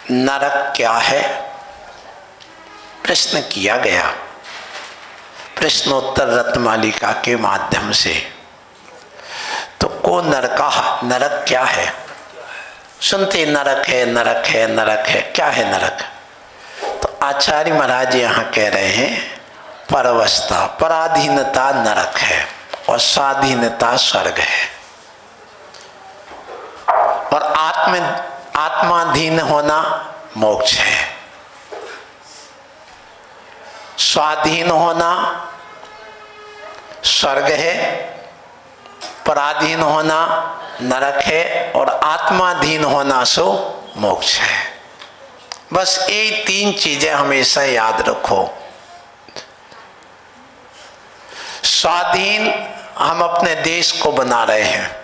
नरक क्या है, प्रश्न किया गया प्रश्नोत्तर रत्नमालिका के माध्यम से। तो को नरका, नरक क्या है? सुनते नरक है नरक है नरक है, क्या है नरक? तो आचार्य महाराज यहाँ कह रहे हैं परवस्था, पराधीनता नरक है और स्वाधीनता स्वर्ग है। और आत्माधीन होना मोक्ष है, स्वाधीन होना स्वर्ग है, पराधीन होना नरक है और आत्माधीन होना सो मोक्ष है। बस ये तीन चीजें हमेशा याद रखो। स्वाधीन हम अपने देश को बना रहे हैं,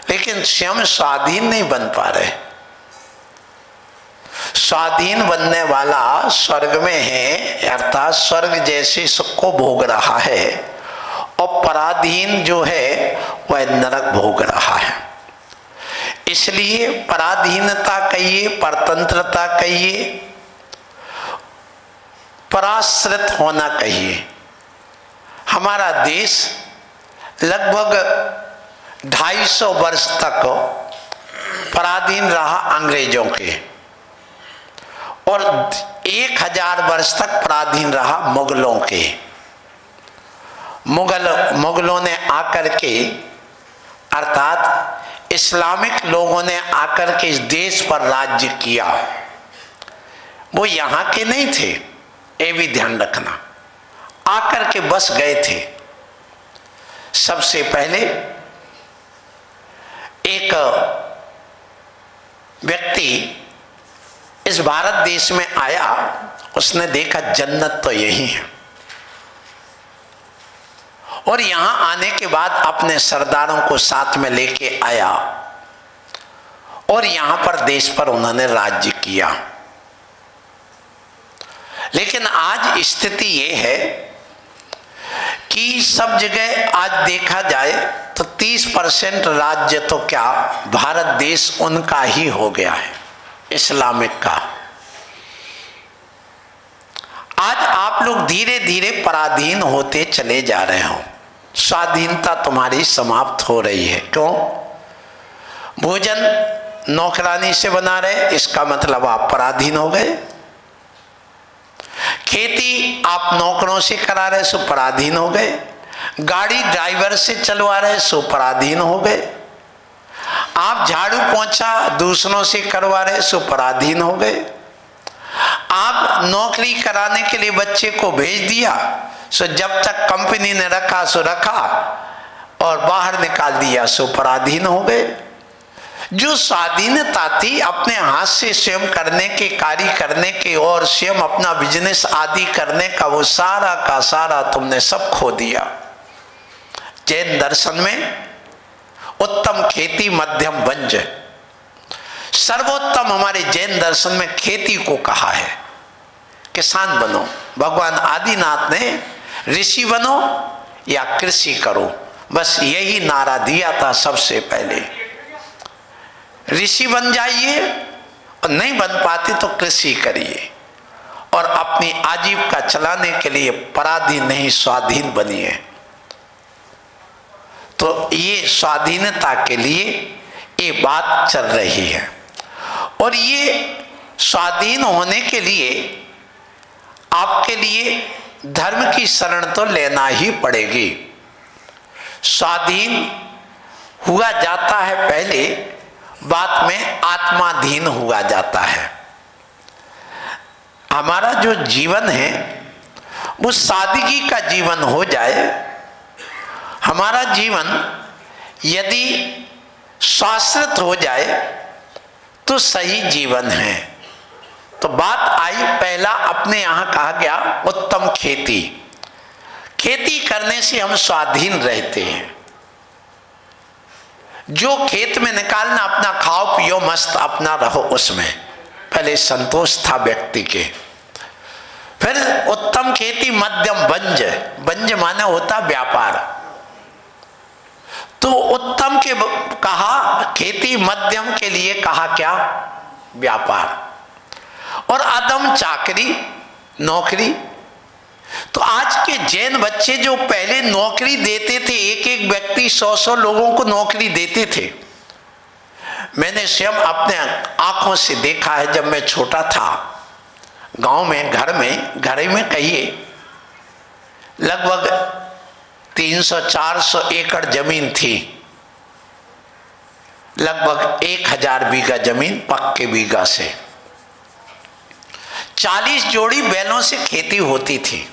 लेकिन स्वयं स्वाधीन नहीं बन पा रहे। स्वाधीन बनने वाला स्वर्ग में है, अर्थात स्वर्ग जैसे सुख को भोग रहा है, और पराधीन जो है वह नरक भोग रहा है। इसलिए पराधीनता कहिए, परतंत्रता कहिए, पराश्रित होना कहिए। हमारा देश लगभग 250 वर्ष तक पराधीन रहा अंग्रेजों के, और 1000 वर्ष तक पराधीन रहा मुगलों के। मुगलों ने आकर के, अर्थात इस्लामिक लोगों ने आकर के इस देश पर राज्य किया। वो यहाँ के नहीं थे, ये भी ध्यान रखना, आकर के बस गए थे। सबसे पहले एक व्यक्ति इस भारत देश में आया, उसने देखा जन्नत तो यही है, और यहां आने के बाद अपने सरदारों को साथ में लेके आया और यहां पर देश पर उन्होंने राज्य किया। लेकिन आज स्थिति ये है कि सब जगह आज देखा जाए तो 30% राज्य तो क्या भारत देश उनका ही हो गया है, इस्लामिक का। आज आप लोग धीरे धीरे पराधीन होते चले जा रहे हो, स्वाधीनता तुम्हारी समाप्त हो रही है। क्यों? भोजन नौकरानी से बना रहे, इसका मतलब आप पराधीन हो गए। खेती आप नौकरों से करा रहे, सो पराधीन हो गए। गाड़ी ड्राइवर से चलवा रहे, सो पराधीन हो गए। आप झाड़ू पोंछा दूसरों से करवा रहे, सो पराधीन हो गए। आप नौकरी कराने के लिए बच्चे को भेज दिया, सो जब तक कंपनी ने रखा सो रखा, और बाहर निकाल दिया सो पराधीन हो गए। जो स्वाधीनता थी अपने हाथ से स्वयं करने के, कार्य करने के और स्वयं अपना बिजनेस आदि करने का, वो सारा का सारा तुमने सब खो दिया। जैन दर्शन में उत्तम खेती मध्यम वंज, सर्वोत्तम हमारे जैन दर्शन में खेती को कहा है। किसान बनो, भगवान आदिनाथ ने ऋषि बनो या कृषि करो, बस यही नारा दिया था सबसे पहले। ऋषि बन जाइए और नहीं बन पाते तो कृषि करिए, और अपनी आजीविका चलाने के लिए पराधीन नहीं स्वाधीन बनिए। तो ये स्वाधीनता के लिए ये बात चल रही है, और ये स्वाधीन होने के लिए आपके लिए धर्म की शरण तो लेना ही पड़ेगी। स्वाधीन हुआ जाता है पहले, बाद में आत्माधीन हुआ जाता है। हमारा जो जीवन है वो सादगी का जीवन हो जाए। हमारा जीवन यदि शाश्वत हो जाए तो सही जीवन है। तो बात आई, पहला अपने यहां कहा गया उत्तम खेती। खेती करने से हम स्वाधीन रहते हैं। जो खेत में निकालना, अपना खाओ पियो मस्त अपना रहो, उसमें पहले संतोष था व्यक्ति के। फिर उत्तम खेती मध्यम वंज, वंज माने होता व्यापार। तो उत्तम के कहा खेती, मध्यम के लिए कहा क्या व्यापार और अदम चाकरी नौकरी। तो आज के जैन बच्चे जो पहले नौकरी देते थे, एक एक व्यक्ति 100-100 लोगों को नौकरी देते थे। मैंने स्वयं अपने आंखों से देखा है। जब मैं छोटा था, गांव में घर में कहिए लगभग 300-400 एकड़ जमीन थी, लगभग 1000 बीघा जमीन पक्के बीघा से। 40 जोड़ी बैलों से खेती होती थी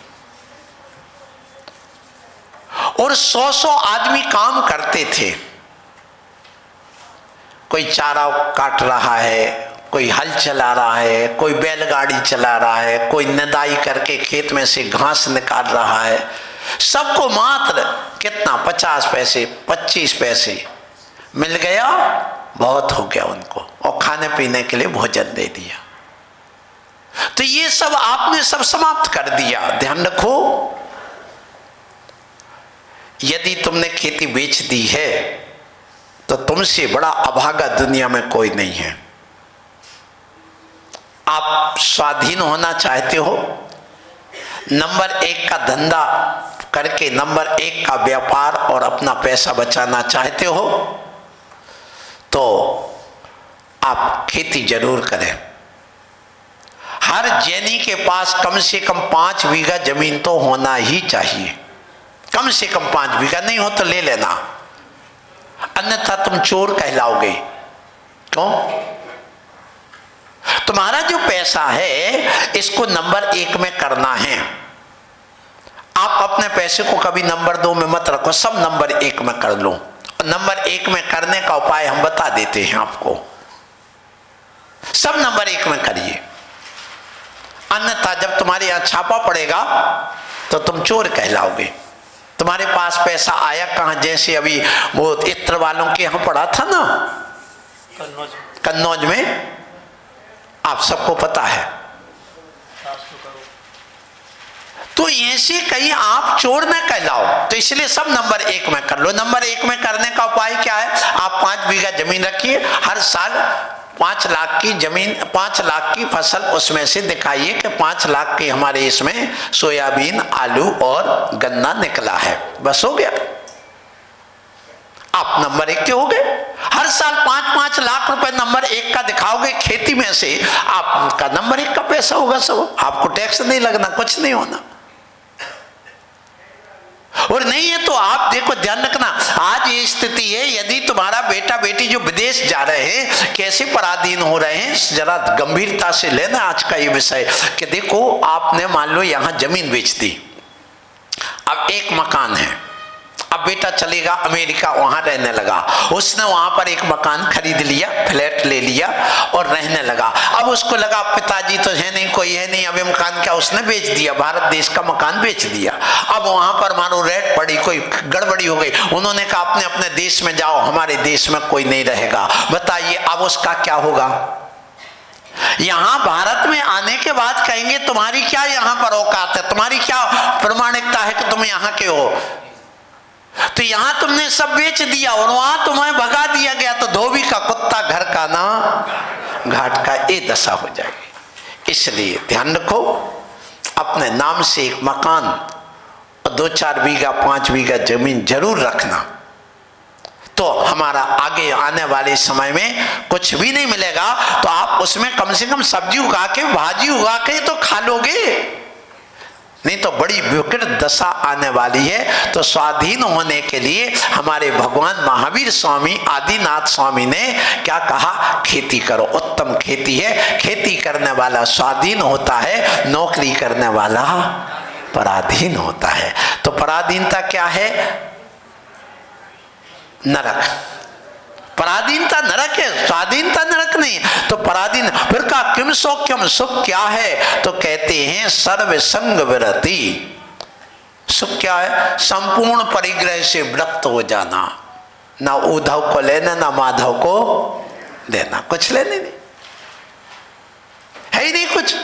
और 100-100 आदमी काम करते थे। कोई चारा काट रहा है, कोई हल चला रहा है, कोई बैलगाड़ी चला रहा है, कोई निदाई करके खेत में से घास निकाल रहा है। सबको मात्र कितना 50 पैसे 25 पैसे मिल गया, बहुत हो गया उनको, और खाने पीने के लिए भोजन दे दिया। तो ये सब आपने सब समाप्त कर दिया। ध्यान रखो, यदि तुमने खेती बेच दी है तो तुमसे बड़ा अभागा दुनिया में कोई नहीं है। आप स्वाधीन होना चाहते हो, नंबर 1 का धंधा करके नंबर 1 का व्यापार और अपना पैसा बचाना चाहते हो, तो आप खेती जरूर करें। हर जैनी के पास कम से कम 5 बीघा जमीन तो होना ही चाहिए। कम से कम 5 बीघा, नहीं हो तो ले लेना, अन्यथा तुम चोर कहलाओगे। क्यों? तुम्हारा जो पैसा है इसको नंबर 1 में करना है। आप अपने पैसे को कभी नंबर 2 में मत रखो, सब नंबर 1 में कर लो। नंबर 1 में करने का उपाय हम बता देते हैं आपको। सब नंबर 1 में करिए, अन्यथा जब तुम्हारे यहां छापा पड़ेगा तो तुम चोर कहलाओगे। तुम्हारे पास पैसा आया कहां? जैसे अभी वो इत्र वालों के यहां पड़ा था ना, कन्नौज में, आप सबको पता है। तो ऐसे कहीं आप चोर न कहलाओ, तो इसलिए सब नंबर 1 में कर लो। नंबर 1 में करने का उपाय क्या है? आप 5 बीघा जमीन रखिए, हर साल 5 लाख की जमीन, 5 लाख की फसल उसमें से दिखाइए कि 5 लाख के हमारे इसमें सोयाबीन, आलू और गन्ना निकला है। बस हो गया, आप नंबर 1 के हो गए। हर साल 5-5 लाख रुपए नंबर 1 का दिखाओगे, खेती में से आपका नंबर 1 का पैसा होगा सब। आपको टैक्स नहीं लगना, कुछ नहीं होना। और नहीं है तो आप देखो, ध्यान रखना, आज ये स्थिति है, यदि तुम्हारा बेटा बेटी जो विदेश जा रहे हैं कैसे पराधीन हो रहे हैं, जरा गंभीरता से लेना आज का ये विषय। कि देखो, आपने मान लो यहां जमीन बेच दी, अब एक मकान है, अब बेटा चलेगा अमेरिका, वहां रहने लगा। उसने वहां पर एक मकान खरीद लिया, फ्लैट ले लिया और रहने लगा। अब उसको लगा पिताजी तो है नहीं, कोई है नहीं, अब ये मकान क्या, उसने बेच दिया, भारत देश का मकान बेच दिया। अब वहां पर मानो रेड पड़ी, कोई गड़बड़ी हो गई, उन्होंने कहा अपने अपने देश में जाओ, हमारे देश में कोई नहीं रहेगा। बताइए अब उसका क्या होगा? यहां भारत में आने के बाद कहेंगे तुम्हारी क्या यहां पर औकात है, तुम्हारी क्या प्रमाणिकता है कि तुम यहां के हो। तो यहां तुमने सब बेच दिया और वहां तुम्हें भगा दिया गया, तो धोबी का कुत्ता घर का ना घाट का, ये दशा हो जाएगी। इसलिए ध्यान रखो, अपने नाम से एक मकान और 2-4 बीघा 5 बीघा जमीन जरूर रखना। तो हमारा आगे आने वाले समय में कुछ भी नहीं मिलेगा तो आप उसमें कम से कम सब्जी उगा के, भाजी उगा के तो खा लोगे, नहीं तो बड़ी विकट दशा आने वाली है। तो स्वाधीन होने के लिए हमारे भगवान महावीर स्वामी आदिनाथ स्वामी ने क्या कहा? खेती करो, उत्तम खेती है। खेती करने वाला स्वाधीन होता है, नौकरी करने वाला पराधीन होता है। तो पराधीनता क्या है? नरक। पराधीनता नरक है, स्वाधीनता नरक नहीं। तो पराधीन, फिर का किम सौख्यम, सुख क्या है? तो कहते हैं सर्व संग विरति। सुख क्या है? संपूर्ण परिग्रह से विरक्त हो जाना, ना उद्धव को लेना ना माधव को देना, कुछ लेने नहीं है ही नहीं कुछ।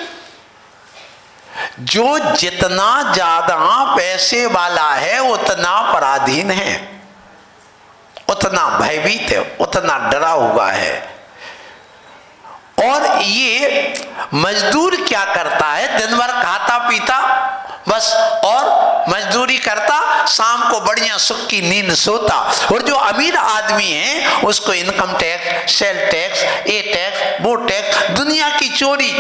जो जितना ज्यादा पैसे वाला है उतना पराधीन है, उतना भयभीत है, उतना डरा हुआ है। और ये मजदूर क्या करता है, दिन भर खाता पीता बस और मजदूरी करता, शाम को बढ़िया सुख की नींद सोता। और जो अमीर आदमी है उसको इनकम टैक्स, सेल टैक्स, ये टैक्स, वो टैक्स, दुनिया की चोरी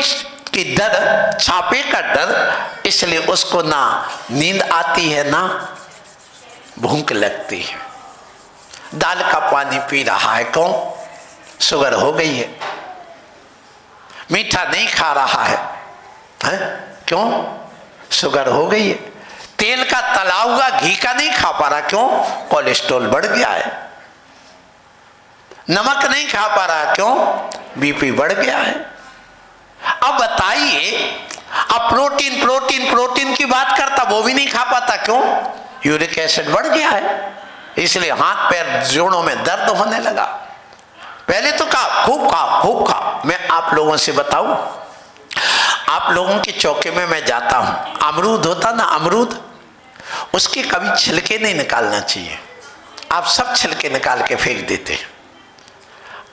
की डर, छापे का डर, इसलिए उसको ना नींद आती है ना भूख लगती है। दाल का पानी पी रहा है, क्यों? शुगर हो गई है। मीठा नहीं खा रहा है, क्यों? शुगर हो गई है। तेल का तला हुआ घी का नहीं खा पा रहा, क्यों? कोलेस्ट्रॉल बढ़ गया है। नमक नहीं खा पा रहा, क्यों? बीपी बढ़ गया है। अब बताइए, अब प्रोटीन प्रोटीन प्रोटीन की बात करता, वो भी नहीं खा पाता, क्यों? यूरिक एसिड बढ़ गया है, इसलिए हाथ पैर जोड़ों में दर्द होने लगा। पहले तो कहा खूब खा खूब खा। मैं आप लोगों से बताऊं, आप लोगों के चौके में मैं जाता हूं, अमरूद होता ना, अमरूद, उसके कभी छिलके नहीं निकालना चाहिए। आप सब छिलके निकाल के फेंक देते हैं।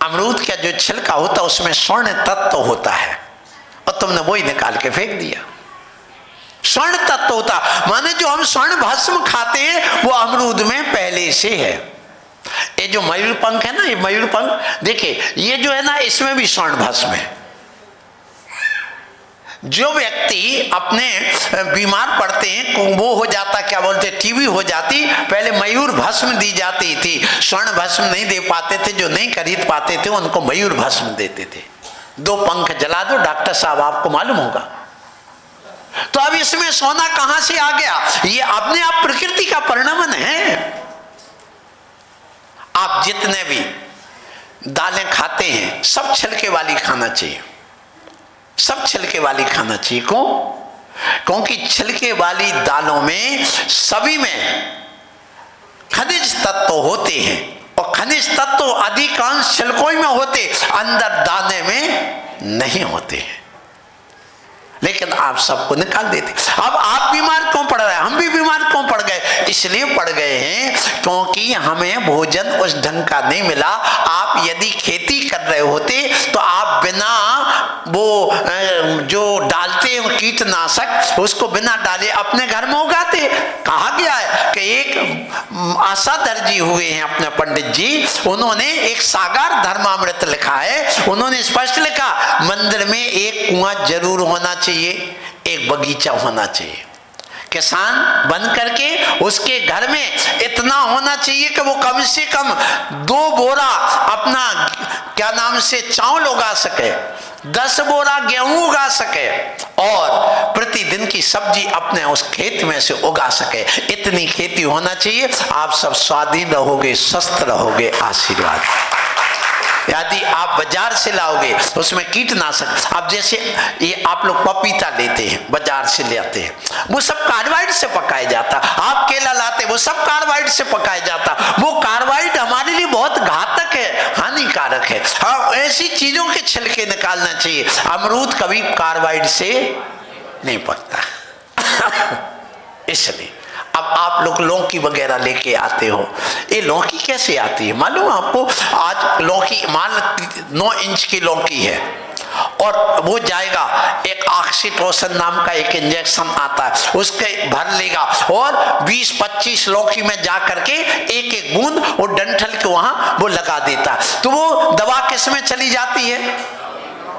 अमरूद का जो छिलका होता है उसमें स्वर्ण तत्व होता है, और तुमने वही निकाल के फेंक दिया। स्वर्ण तत्व होता माने जो हम स्वर्ण भस्म खाते हैं वो अमरूद में पहले से है। ये जो मयूर पंख है ना, ये मयूर पंख देखिए, ये जो है ना, इसमें भी स्वर्ण भस्म है। जो व्यक्ति अपने बीमार पड़ते हैं, वो हो जाता, क्या बोलते, टीबी हो जाती, पहले मयूर भस्म दी जाती थी। स्वर्ण भस्म नहीं दे पाते थे, जो नहीं खरीद पाते थे उनको मयूर भस्म देते थे। 2 पंख जला दो डॉक्टर साहब, आपको मालूम होगा। तो अब इसमें सोना कहां से आ गया? ये अपने आप प्रकृति का परिणाम है। आप जितने भी दालें खाते हैं सब छिलके वाली खाना चाहिए, सब छिलके वाली खाना चाहिए। क्यों? क्योंकि छिलके वाली दालों में सभी में खनिज तत्व होते हैं, और खनिज तत्व अधिकांश छिलकों में होते, अंदर दाने में नहीं होते हैं। लेकिन आप सबको निकाल देते। अब आप बीमार क्यों पड़ रहे हैं? हम भी बीमार क्यों पड़ गए? इसलिए पड़ गए हैं क्योंकि हमें भोजन उस ढंग का नहीं मिला। आप यदि खेती कर रहे होते तो आप बिना वो जो डालते हैं कीटनाशक, उसको बिना डाले अपने घर में उगाते। कहा गया है कि एक आशा दर्जी हुए हैं अपने पंडित जी, उन्होंने एक सागर धर्मामृत लिखा है। उन्होंने स्पष्ट लिखा, मंदिर में एक कुआं जरूर होना चाहिए, एक बगीचा होना चाहिए। किसान बन करके उसके घर में इतना होना चाहिए कि वो कम से कम 2 बोरा अपना क्या नाम से चावल उगा सके, 10 बोरा गेहूं उगा सके, और प्रतिदिन की सब्जी अपने उस खेत में से उगा सके। इतनी खेती होना चाहिए। आप सब स्वाधीन रहोगे, स्वस्थ रहोगे। आशीर्वाद। यदि आप बाजार से लाओगे उसमें कीटनाशक, अब जैसे ये आप लोग पपीता लेते हैं, बाजार से ले आते हैं, वो सब कार्बाइड से पकाया जाता। आप केला लाते, वो सब कार्बाइड से पकाया जाता। वो कार्बाइड हमारे लिए बहुत घातक है, हानिकारक है। हाँ, ऐसी चीजों के छिलके निकालना चाहिए। अमरूद कभी कार्बाइड से नहीं पकता। इसलिए अब आप लोग लौकी वगैरह लेके आते हो, ये लौकी कैसे आती है मालूम आपको? आज लौकी मान 9 इंच की लौकी है, और वो जाएगा, एक ऑक्सीटोसिन नाम का एक इंजेक्शन आता है, उसके भर लेगा, और 20-25 लौकी में जा करके एक एक बूंद वो डंठल के वहां वो लगा देता है। तो वो दवा किस में चली जाती है?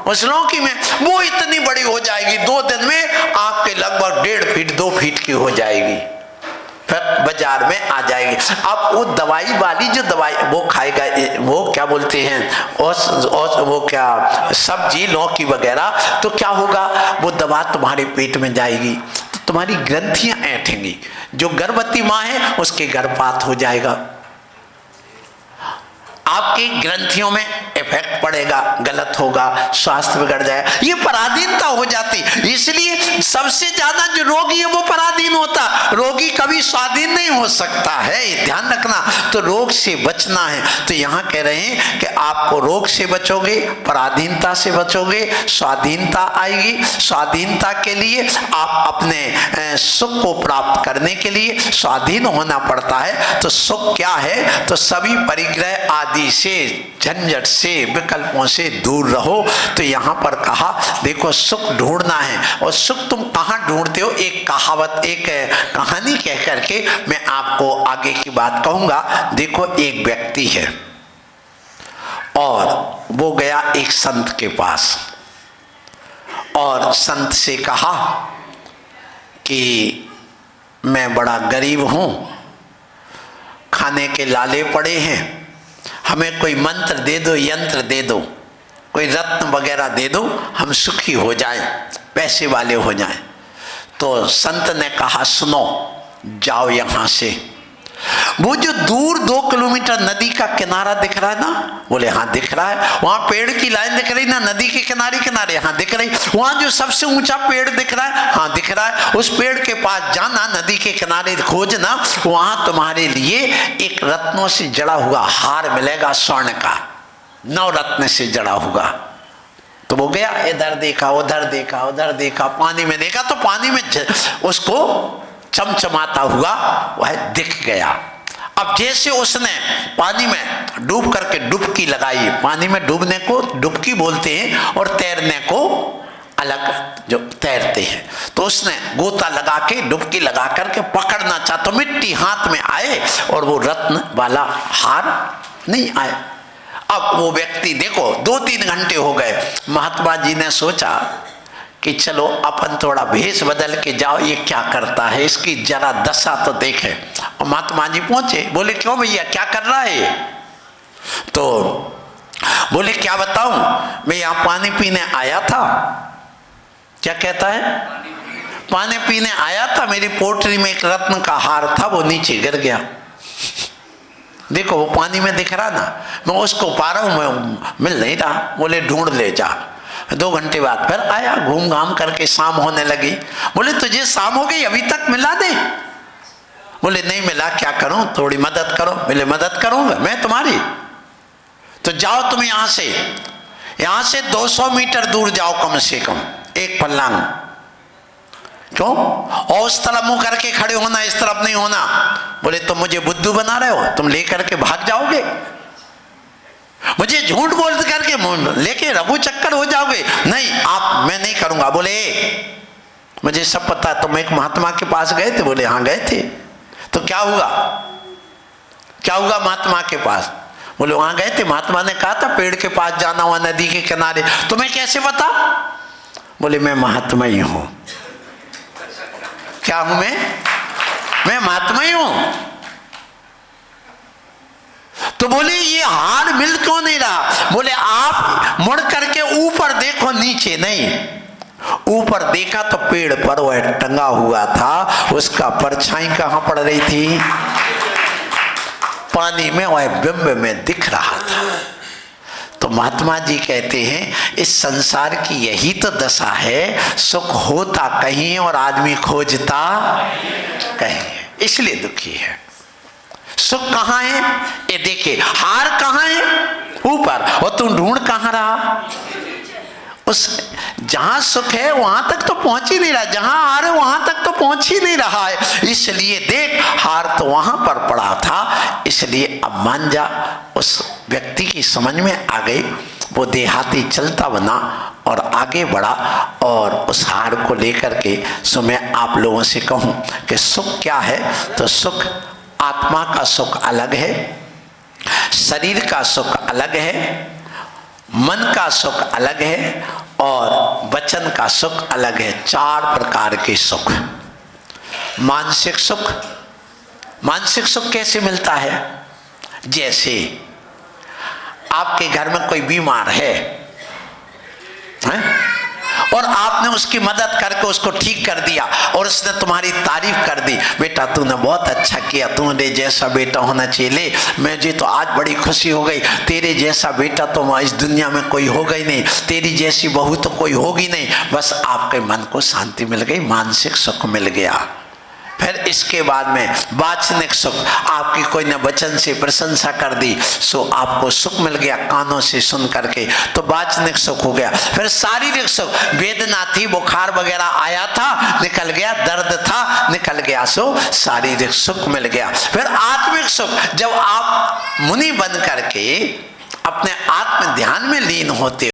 उस लौकी में। वो इतनी बड़ी हो जाएगी, 2 दिन में आपके लगभग 1.5 फीट 2 फीट की हो जाएगी, फिर बाजार में आ जाएगी। अब वो दवाई वाली जो दवाई वो खाएगा, वो क्या बोलते हैं, और वो क्या सब्जी लौकी वगैरह, तो क्या होगा, वो दवा तुम्हारे पेट में जाएगी, तो तुम्हारी ग्रंथियां ऐंठेंगी। जो गर्भवती माँ है उसके गर्भपात हो जाएगा, आपकी ग्रंथियों में इफेक्ट पड़ेगा, गलत होगा, स्वास्थ्य बिगड़ जाएगा, ये पराधीनता हो जाती। इसलिए सबसे ज्यादा जो रोगी है वो पराधीन होता, रोगी कभी स्वाधीन नहीं हो सकता है, ध्यान रखना। तो रोग से बचना है, तो यहाँ कह रहे हैं कि आपको रोग से बचोगे, पराधीनता से बचोगे, स्वाधीनता आएगी। स्वाधीनता के लिए आप अपने सुख को प्राप्त करने के लिए स्वाधीन होना पड़ता है। तो सुख क्या है? तो सभी परिग्रह आदि आदि से, झंझट से, विकल्पों से दूर रहो। तो यहाँ पर कहा देखो सुख ढूंढना है, और सुख तुम कहाँ ढूंढते हो, एक कहावत, एक कहानी कह करके मैं आपको आगे की बात कहूँगा। देखो एक व्यक्ति है और वो गया एक संत के पास और संत से कहा कि मैं बड़ा गरीब हूँ, खाने के लाले पड़े हैं, हमें कोई मंत्र दे दो, यंत्र दे दो, कोई रत्न वगैरह दे दो, हम सुखी हो जाएं, पैसे वाले हो जाएं। तो संत ने कहा सुनो, जाओ यहाँ से, वो जो दूर 2 किलोमीटर नदी का किनारा दिख रहा है ना, बोले हाँ दिख रहा है, वहां पेड़ की लाइन दिख रही ना नदी के किनारे किनारे, हाँ दिख रही, वहां जो सबसे ऊंचा पेड़ दिख रहा है, हाँ दिख रहा है, उस पेड़ के पास जाना, नदी के किनारे खोजना, वहां तुम्हारे लिए एक रत्नों से जड़ा हुआ हार मिलेगा, स्वर्ण का, 9 रत्न से जड़ा हुआ। तो वो गया, इधर देखा, उधर देखा, उधर देखा, पानी में देखा, तो पानी में उसको चमचमाता हुआ वह दिख गया। अब जैसे उसने पानी में डूब करके डुबकी लगाई, पानी में डूबने को डुबकी बोलते हैं और तैरने को अलग जो तैरते हैं, तो उसने गोता लगा के डुबकी लगा करके पकड़ना चाहा तो मिट्टी हाथ में आए और वो रत्न वाला हार नहीं आए। अब वो व्यक्ति देखो 2-3 घंटे हो गए, महात्मा जी ने सोचा कि चलो अपन थोड़ा भेष बदल के जाओ, ये क्या करता है, इसकी जरा दशा तो देखे। और महात्मा जी पहुंचे, बोले क्यों भैया क्या कर रहा है? तो बोले क्या बताऊं, मैं यहाँ पानी पीने आया था। क्या कहता है? पानी पीने आया था, मेरी पोटली में एक रत्न का हार था, वो नीचे गिर गया। देखो वो पानी में दिख रहा ना, मैं उसको पा रहा हूं, मैं मिल नहीं रहा। बोले ढूंढ ले जा। 2 घंटे बाद फिर आया, घूम घाम करके शाम होने लगी। बोले तुझे शाम हो गई, अभी तक मिला दे? बोले नहीं मिला, क्या करूं, थोड़ी मदद करो। बोले मदद करूंगा मैं तुम्हारी, तो जाओ तुम यहाँ से 200 मीटर दूर जाओ कम से कम, एक फल्लांग। क्यों? और उस तरफ मुंह करके खड़े होना, इस तरफ नहीं होना। बोले तुम मुझे बुद्धू बना रहे हो, तुम लेकर के भाग जाओगे, मुझे झूठ बोल करके लेके रघु चक्कर हो जाओगे। नहीं आप, मैं नहीं करूंगा। बोले मुझे सब पता है, तुम एक महात्मा के पास गए थे? बोले हाँ गए थे। तो क्या हुआ? क्या हुआ महात्मा के पास? बोले वहां गए थे, महात्मा ने कहा था पेड़ के पास जाना, हुआ नदी के किनारे। तुम्हें कैसे पता? बोले मैं महात्मा ही हूं। क्या हूं मैं महात्मा ही हूं। तो बोले ये हार मिल क्यों नहीं रहा? बोले आप मुड़ करके ऊपर देखो, नीचे नहीं। ऊपर देखा तो पेड़ पर वह टंगा हुआ था, उसका परछाई कहां पड़ रही थी? पानी में, वह बिंब में दिख रहा था। तो महात्मा जी कहते हैं इस संसार की यही तो दशा है, सुख होता कहीं और आदमी खोजता कहीं, इसलिए दुखी है। सुख कहाँ है? ये देखिए, हार कहाँ है? ऊपर, और तुम ढूंढ कहाँ रहा? उस जहां सुख है वहां तक तो पहुंच ही नहीं रहा, जहां हार है वहां तक तो पहुंच ही नहीं रहा है। इसलिए देख, हार तो वहां पर पड़ा था, इसलिए अब मान जा। उस व्यक्ति की समझ में आ गई, वो देहाती चलता बना और आगे बढ़ा, और उस हार को लेकर के सो मैं आप लोगों से कहूं कि सुख क्या है, तो सुख आत्मा का सुख अलग है, शरीर का सुख अलग है, मन का सुख अलग है, और वचन का सुख अलग है। 4 प्रकार के सुख। मानसिक सुख, मानसिक सुख कैसे मिलता है? जैसे आपके घर में कोई बीमार है और आपने उसकी मदद करके उसको ठीक कर दिया, और उसने तुम्हारी तारीफ कर दी, बेटा तूने बहुत अच्छा किया, तूने जैसा बेटा होना चाहिए, ले मुझे तो आज बड़ी खुशी हो गई, तेरे जैसा बेटा तो इस दुनिया में कोई होगा ही नहीं, तेरी जैसी बहू तो कोई होगी नहीं। बस आपके मन को शांति मिल गई, मानसिक सुख मिल गया। फिर इसके बाद में वाचनिक सुख, आपकी कोई ने वचन से प्रशंसा कर दी सो आपको सुख मिल गया कानों से सुन करके, तो वाचनिक सुख हो गया। फिर शारीरिक सुख, वेदना थी, बुखार वगैरह आया था निकल गया, दर्द था निकल गया, सो शारीरिक सुख मिल गया। फिर आत्मिक सुख, जब आप मुनि बन करके अपने आत्म ध्यान में लीन होते